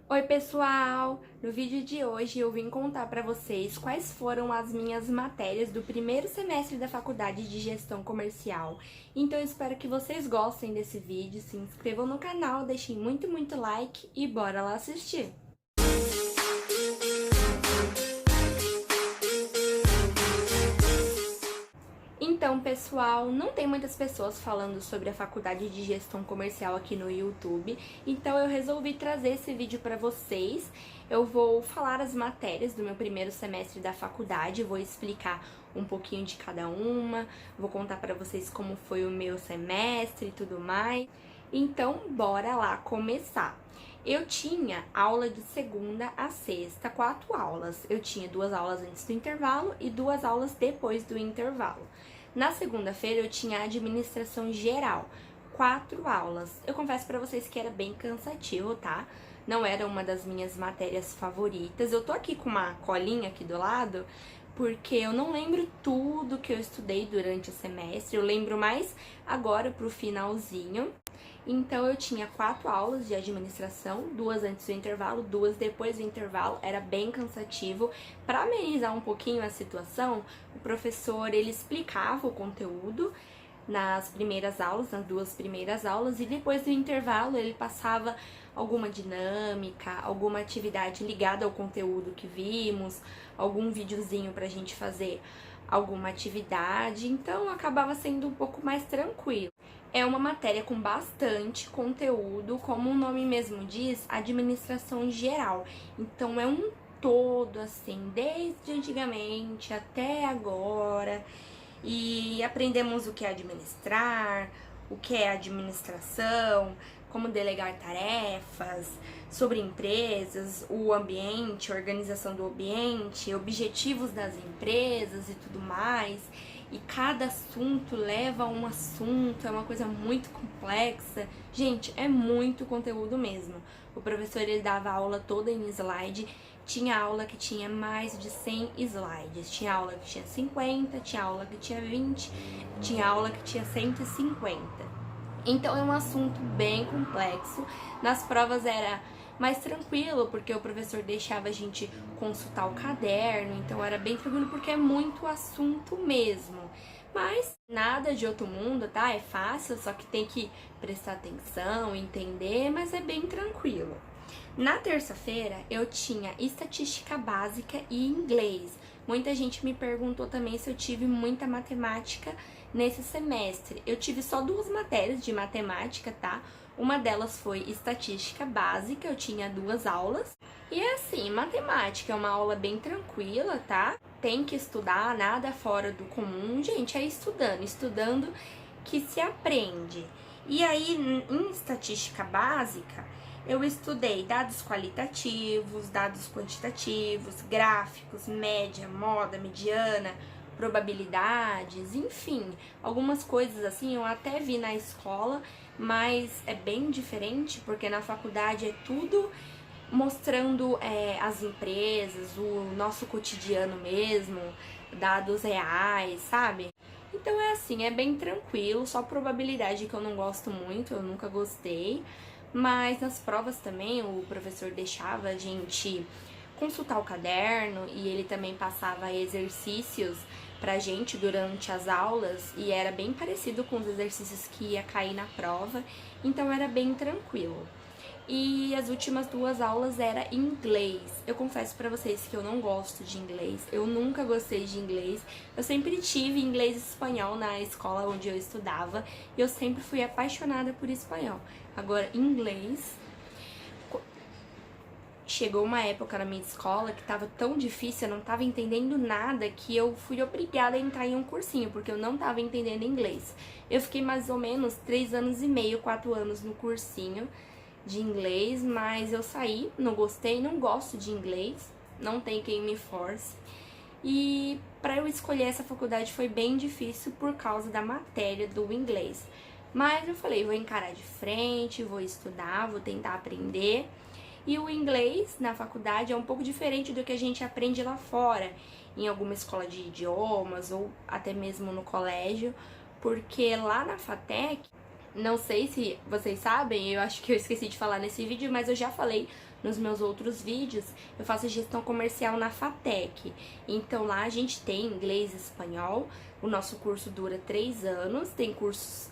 Oi pessoal! No vídeo de hoje eu vim contar para vocês quais foram as minhas matérias do primeiro semestre da Faculdade de Gestão Comercial. Então eu espero que vocês gostem desse vídeo, se inscrevam no canal, deixem muito like e bora lá assistir! Então, pessoal, não tem muitas pessoas falando sobre a faculdade de gestão comercial aqui no YouTube, então eu resolvi trazer esse vídeo para vocês. Eu vou falar as matérias do meu primeiro semestre da faculdade, vou explicar um pouquinho de cada uma, vou contar para vocês como foi o meu semestre e tudo mais. Então, bora lá começar. Eu tinha aula de segunda a sexta, 4 aulas. Eu tinha 2 aulas antes do intervalo e 2 aulas depois do intervalo. Na segunda-feira eu tinha administração geral, 4 aulas. Eu confesso pra vocês que era bem cansativo, tá? Não era uma das minhas matérias favoritas. Eu tô aqui com uma colinha aqui do lado, porque eu não lembro tudo que eu estudei durante o semestre. Eu lembro mais agora pro finalzinho. Então eu tinha 4 aulas de administração, 2 antes do intervalo, 2 depois do intervalo, era bem cansativo. Para amenizar um pouquinho a situação, o professor ele explicava o conteúdo nas primeiras aulas, nas 2 primeiras aulas, e depois do intervalo ele passava alguma dinâmica, alguma atividade ligada ao conteúdo que vimos, algum videozinho pra gente fazer alguma atividade, então acabava sendo um pouco mais tranquilo. É uma matéria com bastante conteúdo, como o nome mesmo diz, administração geral. Então é um todo assim, desde antigamente até agora. E aprendemos o que é administrar, o que é administração, como delegar tarefas, sobre empresas, o ambiente, a organização do ambiente, objetivos das empresas e tudo mais. E cada assunto leva a um assunto, é uma coisa muito complexa. Gente, é muito conteúdo mesmo. O professor ele dava a aula toda em slide, tinha aula que tinha mais de 100 slides, tinha aula que tinha 50, tinha aula que tinha 20, tinha aula que tinha 150. Então é um assunto bem complexo. Nas provas era mais tranquilo, porque o professor deixava a gente consultar o caderno, então era bem tranquilo porque é muito assunto mesmo. Mas nada de outro mundo, tá? É fácil, só que tem que prestar atenção, entender, mas é bem tranquilo. Na terça-feira eu tinha estatística básica e inglês. Muita gente me perguntou também se eu tive muita matemática nesse semestre. Eu tive só 2 matérias de matemática, tá? Uma delas foi estatística básica, eu tinha 2 aulas. E assim, matemática é uma aula bem tranquila, tá? Tem que estudar, nada fora do comum. Gente, é estudando que se aprende. E aí, em estatística básica, eu estudei dados qualitativos, dados quantitativos, gráficos, média, moda, mediana, probabilidades, enfim, algumas coisas assim eu até vi na escola, mas é bem diferente porque na faculdade é tudo mostrando as empresas, o nosso cotidiano mesmo, dados reais, sabe? Então é assim, é bem tranquilo, só probabilidade que eu não gosto muito, eu nunca gostei, mas nas provas também o professor deixava a gente consultar o caderno e ele também passava exercícios pra gente durante as aulas e era bem parecido com os exercícios que ia cair na prova, então era bem tranquilo. E as últimas 2 aulas era inglês. Eu confesso pra vocês que eu não gosto de inglês, eu nunca gostei de inglês. Eu sempre tive inglês e espanhol na escola onde eu estudava e eu sempre fui apaixonada por espanhol. Agora, inglês, chegou uma época na minha escola que tava tão difícil, eu não tava entendendo nada, que eu fui obrigada a entrar em um cursinho, porque eu não tava entendendo inglês. Eu fiquei mais ou menos 3 anos e meio, 4 anos no cursinho de inglês, mas eu saí, não gostei, não gosto de inglês, não tem quem me force. E para eu escolher essa faculdade foi bem difícil por causa da matéria do inglês. Mas eu falei, vou encarar de frente, vou estudar, vou tentar aprender. E o inglês na faculdade é um pouco diferente do que a gente aprende lá fora, em alguma escola de idiomas ou até mesmo no colégio, porque lá na FATEC Não sei se vocês sabem, eu acho que eu esqueci de falar nesse vídeo, mas eu já falei nos meus outros vídeos. Eu faço gestão comercial na FATEC. Então lá a gente tem inglês e espanhol. O nosso curso dura 3 anos. Tem cursos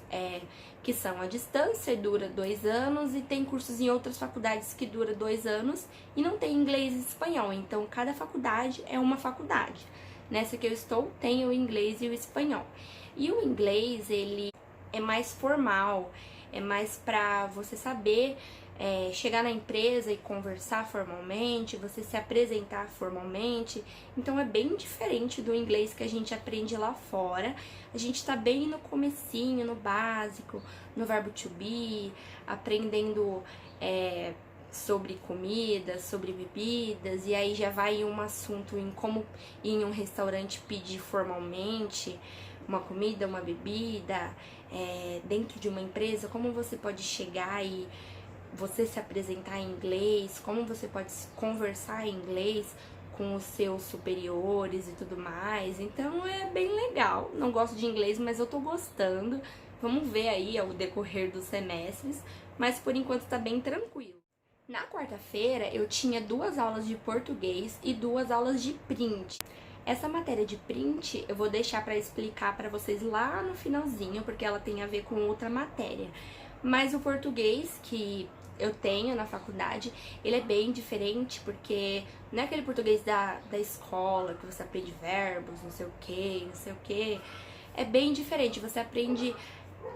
que são à distância e dura 2 anos. E tem cursos em outras faculdades que dura 2 anos e não tem inglês e espanhol. Então cada faculdade é uma faculdade. Nessa que eu estou, tem o inglês e o espanhol. E o inglês, ele é mais formal, é mais pra você saber chegar na empresa e conversar formalmente, você se apresentar formalmente. Então é bem diferente do inglês que a gente aprende lá fora. A gente tá bem no comecinho, no básico, no verbo to be, aprendendo sobre comida, sobre bebidas, e aí já vai um assunto em como ir em um restaurante pedir formalmente uma comida, uma bebida, dentro de uma empresa, como você pode chegar e você se apresentar em inglês, como você pode conversar em inglês com os seus superiores e tudo mais. Então é bem legal. Não gosto de inglês, mas eu tô gostando. Vamos ver aí ao decorrer dos semestres, mas por enquanto tá bem tranquilo. Na quarta-feira eu tinha 2 aulas de português e 2 aulas de print. Essa matéria de print eu vou deixar para explicar para vocês lá no finalzinho, porque ela tem a ver com outra matéria. Mas o português que eu tenho na faculdade, ele é bem diferente, porque não é aquele português da escola, que você aprende verbos, não sei o que, não sei o que. É bem diferente, você aprende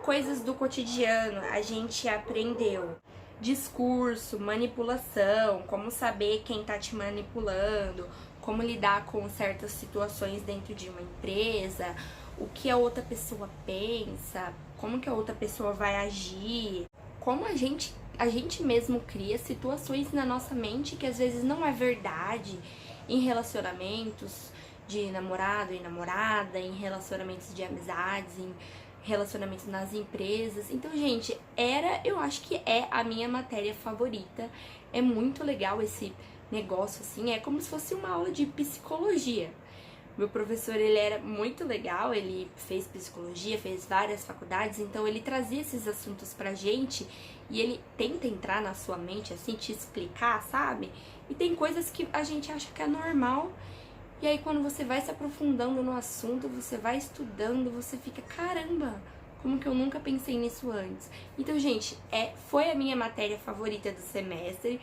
coisas do cotidiano. A gente aprendeu discurso, manipulação, como saber quem tá te manipulando, como lidar com certas situações dentro de uma empresa, o que a outra pessoa pensa, como que a outra pessoa vai agir, como a gente mesmo cria situações na nossa mente que às vezes não é verdade em relacionamentos de namorado e namorada, em relacionamentos de amizades, em relacionamentos nas empresas. Então, gente, eu acho que é a minha matéria favorita. É muito legal esse negócio, assim, é como se fosse uma aula de psicologia. Meu professor, ele era muito legal, ele fez psicologia, fez várias faculdades, então ele trazia esses assuntos pra gente e ele tenta entrar na sua mente, assim, te explicar, sabe? E tem coisas que a gente acha que é normal, e aí quando você vai se aprofundando no assunto, você vai estudando, você fica, caramba, como que eu nunca pensei nisso antes? Então, gente, foi a minha matéria favorita do semestre.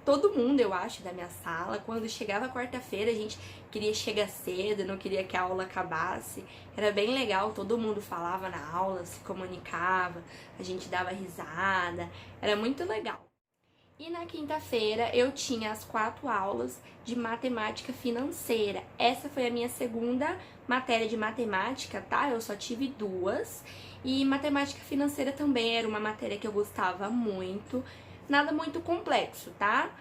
Todo mundo, eu acho, da minha sala, quando chegava quarta-feira, a gente queria chegar cedo, não queria que a aula acabasse. Era bem legal, todo mundo falava na aula, se comunicava, a gente dava risada, era muito legal. E na quinta-feira eu tinha as 4 aulas de matemática financeira. Essa foi a minha segunda matéria de matemática, tá? Eu só tive 2. E matemática financeira também era uma matéria que eu gostava muito. Nada muito complexo, tá?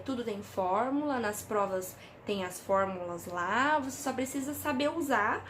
Tudo tem fórmula, nas provas tem as fórmulas lá, você só precisa saber usar,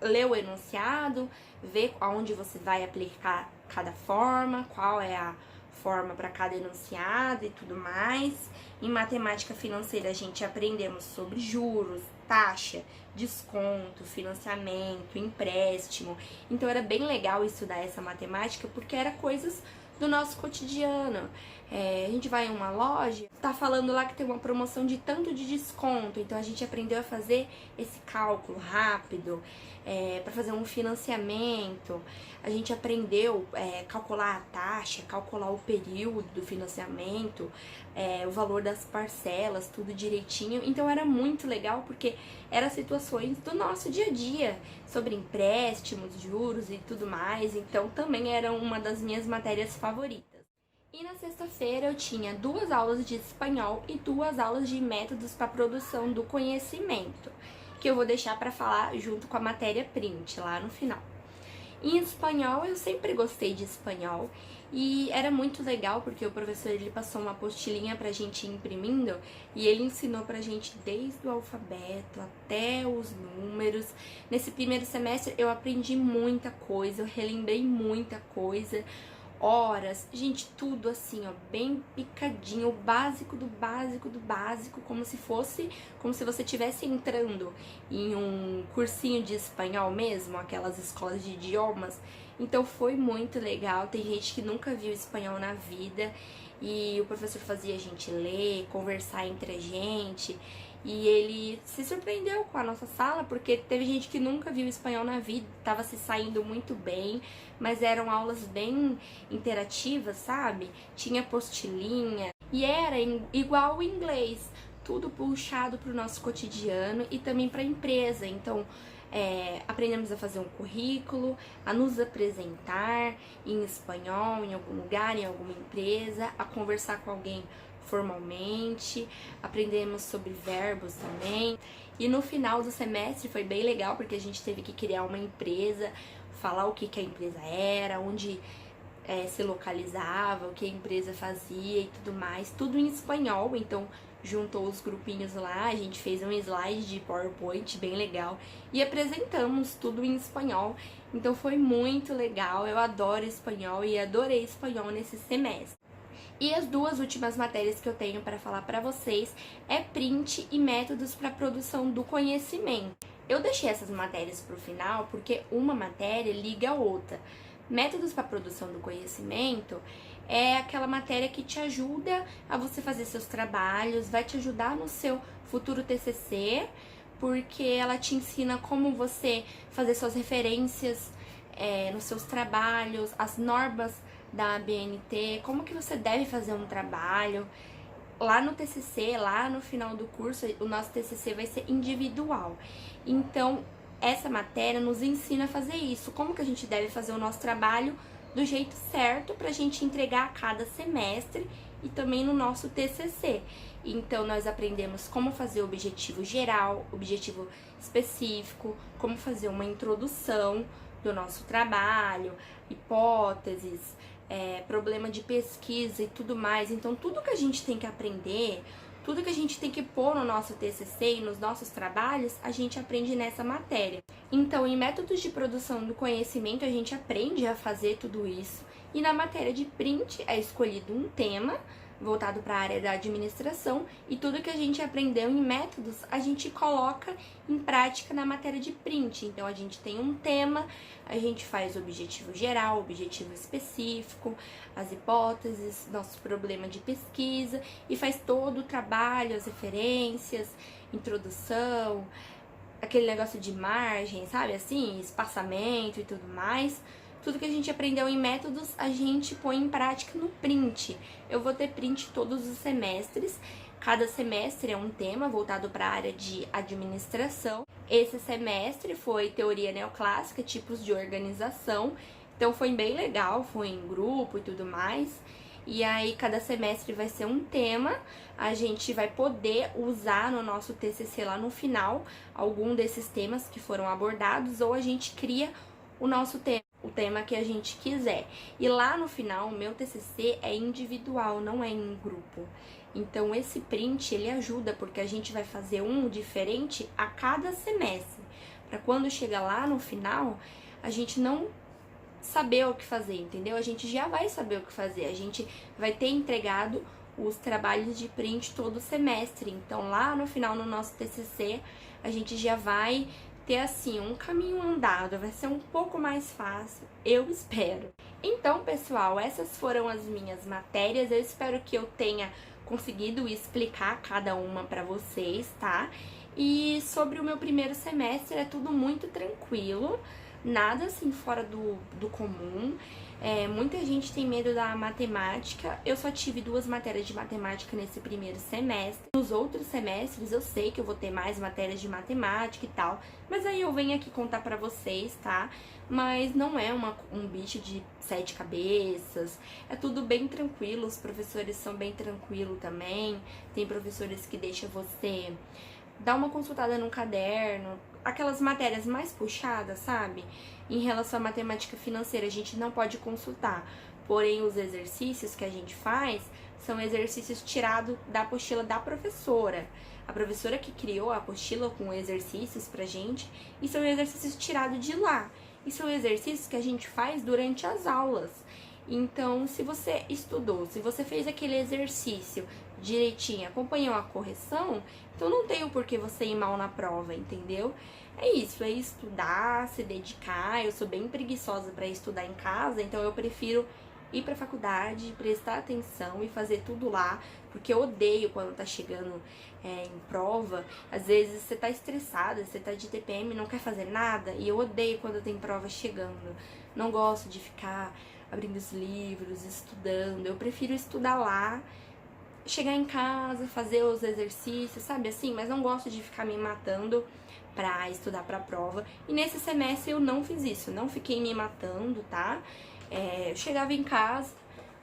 ler o enunciado, ver aonde você vai aplicar cada forma, qual é a forma para cada enunciado e tudo mais. Em matemática financeira a gente aprendemos sobre juros, taxa, desconto, financiamento, empréstimo. Então era bem legal estudar essa matemática porque era coisas do nosso cotidiano. A gente vai em uma loja, tá falando lá que tem uma promoção de tanto de desconto, então a gente aprendeu a fazer esse cálculo rápido, para fazer um financiamento. A gente aprendeu calcular a taxa, calcular o período do financiamento, o valor das parcelas, tudo direitinho. Então era muito legal porque eram situações do nosso dia a dia, sobre empréstimos, juros e tudo mais. Então também era uma das minhas matérias favoritas. E na sexta-feira eu tinha 2 aulas de espanhol e 2 aulas de métodos para produção do conhecimento, que eu vou deixar para falar junto com a matéria print lá no final. Em espanhol, eu sempre gostei de espanhol e era muito legal porque o professor ele passou uma apostilinha pra gente ir imprimindo e ele ensinou pra gente desde o alfabeto até os números. Nesse primeiro semestre eu aprendi muita coisa, eu relembrei muita coisa, horas, gente, tudo assim, ó, bem picadinho, o básico do básico do básico, como se você estivesse entrando em um cursinho de espanhol mesmo, aquelas escolas de idiomas. Então foi muito legal. Tem gente que nunca viu espanhol na vida e o professor fazia a gente ler, conversar entre a gente. E ele se surpreendeu com a nossa sala, porque teve gente que nunca viu espanhol na vida, estava se saindo muito bem, mas eram aulas bem interativas, sabe? Tinha apostilinha e era igual o inglês, tudo puxado para o nosso cotidiano e também para a empresa. Então, aprendemos a fazer um currículo, a nos apresentar em espanhol, em algum lugar, em alguma empresa, a conversar com alguém formalmente, aprendemos sobre verbos também. E no final do semestre foi bem legal, porque a gente teve que criar uma empresa, falar o que a empresa era, onde se localizava, o que a empresa fazia e tudo mais, tudo em espanhol. Então juntou os grupinhos lá, a gente fez um slide de PowerPoint bem legal e apresentamos tudo em espanhol. Então foi muito legal, eu adoro espanhol e adorei espanhol nesse semestre. E as duas últimas matérias que eu tenho para falar para vocês é print e métodos para produção do conhecimento. Eu deixei essas matérias para o final porque uma matéria liga a outra. Métodos para produção do conhecimento é aquela matéria que te ajuda a você fazer seus trabalhos, vai te ajudar no seu futuro TCC, porque ela te ensina como você fazer suas referências nos seus trabalhos, as normas da ABNT, como que você deve fazer um trabalho. Lá no TCC, lá no final do curso, o nosso TCC vai ser individual. Então, essa matéria nos ensina a fazer isso, como que a gente deve fazer o nosso trabalho do jeito certo pra gente entregar a cada semestre e também no nosso TCC. Então, nós aprendemos como fazer o objetivo geral, objetivo específico, como fazer uma introdução do nosso trabalho, hipóteses, problema de pesquisa e tudo mais. Então, tudo que a gente tem que aprender, tudo que a gente tem que pôr no nosso TCC e nos nossos trabalhos, a gente aprende nessa matéria. Então, em métodos de produção do conhecimento, a gente aprende a fazer tudo isso. E na matéria de print é escolhido um tema voltado para a área da administração e tudo que a gente aprendeu em métodos, a gente coloca em prática na matéria de print. Então, a gente tem um tema, a gente faz o objetivo geral, objetivo específico, as hipóteses, nosso problema de pesquisa e faz todo o trabalho, as referências, introdução, aquele negócio de margem, sabe assim, espaçamento e tudo mais. Tudo que a gente aprendeu em métodos, a gente põe em prática no print. Eu vou ter print todos os semestres. Cada semestre é um tema voltado para a área de administração. Esse semestre foi teoria neoclássica, tipos de organização. Então foi bem legal, foi em grupo e tudo mais. E aí cada semestre vai ser um tema. A gente vai poder usar no nosso TCC lá no final algum desses temas que foram abordados, ou a gente cria o nosso tema, o tema que a gente quiser. E lá no final, o meu TCC é individual, não é em grupo. Então, esse print, ele ajuda, porque a gente vai fazer um diferente a cada semestre. Para quando chegar lá no final, a gente não saber o que fazer, entendeu? A gente já vai saber o que fazer. A gente vai ter entregado os trabalhos de print todo semestre. Então, lá no final, no nosso TCC, a gente já vai ter assim um caminho andado, vai ser um pouco mais fácil, eu espero. Então, pessoal, essas foram as minhas matérias. Eu espero que eu tenha conseguido explicar cada uma para vocês, tá? E sobre o meu primeiro semestre é tudo muito tranquilo, nada assim fora do comum. Muita gente tem medo da matemática. Eu só tive 2 matérias de matemática nesse primeiro semestre. Nos outros semestres eu sei que eu vou ter mais matérias de matemática e tal, mas aí eu venho aqui contar pra vocês, tá? Mas não é um bicho de 7 cabeças, é tudo bem tranquilo, os professores são bem tranquilos também. Tem professores que deixam você dar uma consultada no caderno, aquelas matérias mais puxadas, sabe? Em relação à matemática financeira, a gente não pode consultar, porém os exercícios que a gente faz são exercícios tirados da apostila da professora. A professora que criou a apostila com exercícios pra gente, e são exercícios tirados de lá. E são exercícios que a gente faz durante as aulas. Então, se você estudou, se você fez aquele exercício direitinho, acompanhou a correção, então não tem o porquê você ir mal na prova, entendeu? É isso, é estudar, se dedicar. Eu sou bem preguiçosa para estudar em casa, então eu prefiro ir pra faculdade, prestar atenção e fazer tudo lá, porque eu odeio quando tá chegando em prova. Às vezes você tá estressada, você tá de TPM e não quer fazer nada, e eu odeio quando tem prova chegando. Não gosto de ficar abrindo os livros, estudando. Eu prefiro estudar lá, chegar em casa, fazer os exercícios, sabe assim? Mas não gosto de ficar me matando pra estudar pra prova. E nesse semestre eu não fiz isso, não fiquei me matando, tá? Eu chegava em casa,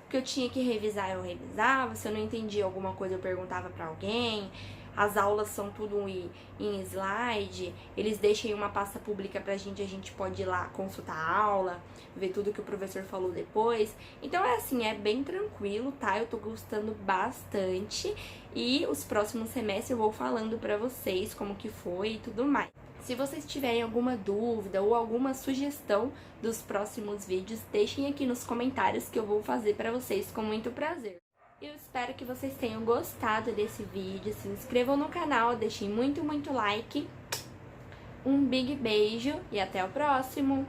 o que eu tinha que revisar eu revisava, se eu não entendia alguma coisa eu perguntava pra alguém. As aulas são tudo em slide, eles deixam uma pasta pública pra gente, a gente pode ir lá consultar a aula, ver tudo que o professor falou depois. Então é assim, é bem tranquilo, tá? Eu tô gostando bastante e os próximos semestres eu vou falando pra vocês como que foi e tudo mais. Se vocês tiverem alguma dúvida ou alguma sugestão dos próximos vídeos, deixem aqui nos comentários que eu vou fazer pra vocês com muito prazer. Eu espero que vocês tenham gostado desse vídeo, se inscrevam no canal, deixem muito like. Um big beijo e até o próximo!